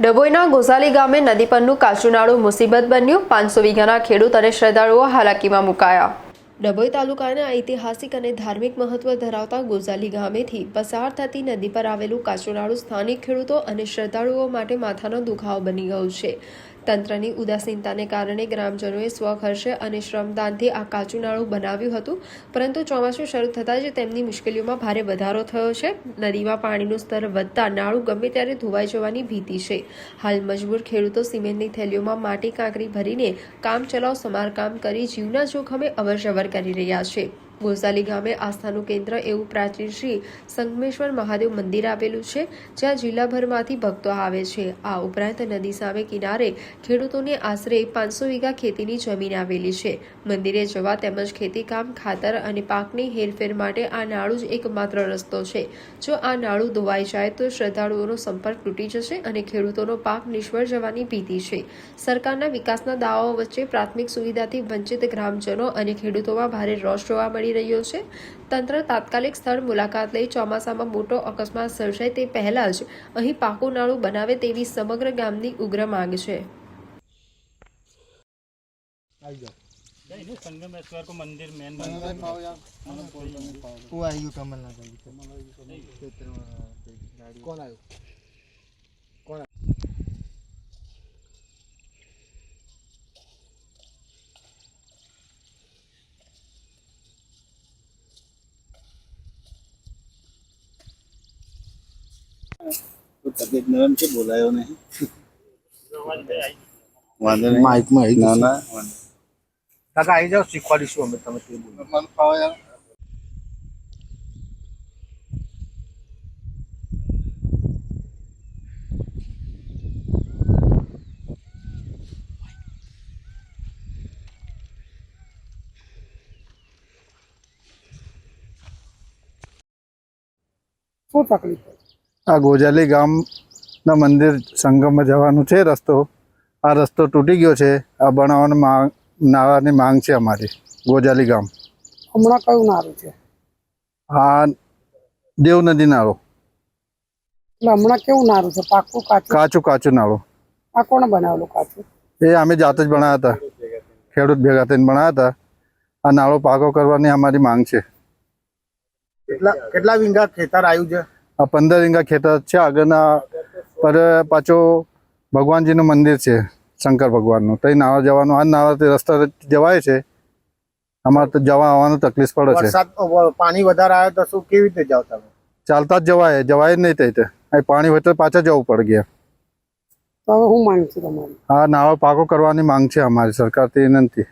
ડભોઈના ગોઝાલી ગામે નદી પરનું કાચું નાળું મુસીબત બન્યું। 500 વીઘાના ખેડૂત અને શ્રદ્ધાળુઓ હાલાકીમાં મુકાયા। ડભોઈ તાલુકાના ઐતિહાસિક અને ધાર્મિક મહત્વ ધરાવતા ગોઝાલી ગામેથી પસાર થતી નદી પર આવેલું કાચું નાળું સ્થાનિક ખેડૂતો અને શ્રદ્ધાળુઓ માટે માથાનો દુખાવો બની ગયું છે। તંત્રની ઉદાસીનતાને કારણે ગ્રામજનોએ સ્વખર્ચે અને શ્રમદાનથી આ કાચું નાળું બનાવ્યું હતું, પરંતુ ચોમાસું શરૂ થતાં જ તેમની મુશ્કેલીઓમાં ભારે વધારો થયો છે। નદીમાં પાણીનું સ્તર વધતા નાળું ગમે ત્યારે ધોવાઈ જવાની ભીતિ છે। હાલ મજબૂર ખેડૂતો સિમેન્ટની થેલીઓમાં માટી કાંકરી ભરીને કામચલાઉ સમારકામ કરી જીવના જોખમે અવરજવર કરી રહ્યા છે। ગોઝાલી ગામે આસ્થાનું કેન્દ્ર એવું પ્રાચીન શ્રી સંગમેશ્વર મહાદેવ મંદિર આવેલું છે, જ્યાં જિલ્લાભરમાંથી ભક્તો આવે છે। આ ઉપરાંત નદી સામે કિનારે ખેડૂતોને આશરે 500 વીઘા ખેતીની જમીન આવેલી છે। મંદિરે જવા તેમજ ખેતીકામ, ખાતર અને પાકની હેરફેર માટે આ નાળું જ એકમાત્ર રસ્તો છે। જો આ નાળું ધોવાઈ જાય તો શ્રદ્ધાળુઓનો સંપર્ક તૂટી જશે અને ખેડૂતોનો પાક નિષ્ફળ જવાની ભીતિ છે। સરકારના વિકાસના દાવાઓ વચ્ચે પ્રાથમિક સુવિધાથી વંચિત ગ્રામજનો અને ખેડૂતોમાં ભારે રોષ જોવા મળી રહ્યો છે। તંત્ર તાત્કાલિક સ્થળ મુલાકાત લઈ ચોમાસામાં મોટો અકસ્માત સર્જાય તે પહેલા જ અહીં પાકું નાળું બનાવે તેવી સમગ્ર ગામની ઉગ્ર માંગ છે। संगमेश्वर को मंदिर मेन वो आयु कमल ना कौन आयो कौन तो तबियत नरम से बोलायो नहीं माइक में आई ना ना काका आई जाओ શીખવાડીશું અમે તમે તે બોલો मन पाओ यार શું તકલીફ આ ગોઝાલી ગામના મંદિર સંગમમાં જવાનું છે રસ્તો। આ રસ્તો તૂટી ગયો છે। આ બનાવવાની નાળાની માંગ છે અમારી ગોઝાલી ગામ। હમણાં કયું નારું છે? આ દેવ નદી નાળો, એટલે હમણાં કેવું નારું છે? પાકું કાચું? કાચું કાચું નાળો। આ કોણે બનાવેલું કાચું? એ અમે જાતે જ બનાવ્યા હતા, ખેડૂત ભેગા થઈને બનાવ્યા હતા। આ નાળો પાકો કરવાની અમારી માંગ છે। કેટલા વીંગા ખેતર આવ્યું છે? આ 15 વીઘા ખેતર છે। આગળના પર પાછો ભગવાનજીનું મંદિર છે, શંકર ભગવાનનું। તો નાળા જવાનું, આ નાળાથી રસ્તા જવાય છે। અમારે તો જવા આવવાનું તકલીફ પડે છે। વરસાદ પાણી વધારે આવે તો શું કેવી રીતે જાવ તમે? ચાલતા જ જવાય જ નહીં થઈ અહીં પાણી હોય તો પાછા જવું પડી ગયા। તો હવે શું માંગ છે તમારી? આ નાળો પાકો કરવાની માંગ છે અમારી સરકારથી વિનંતી।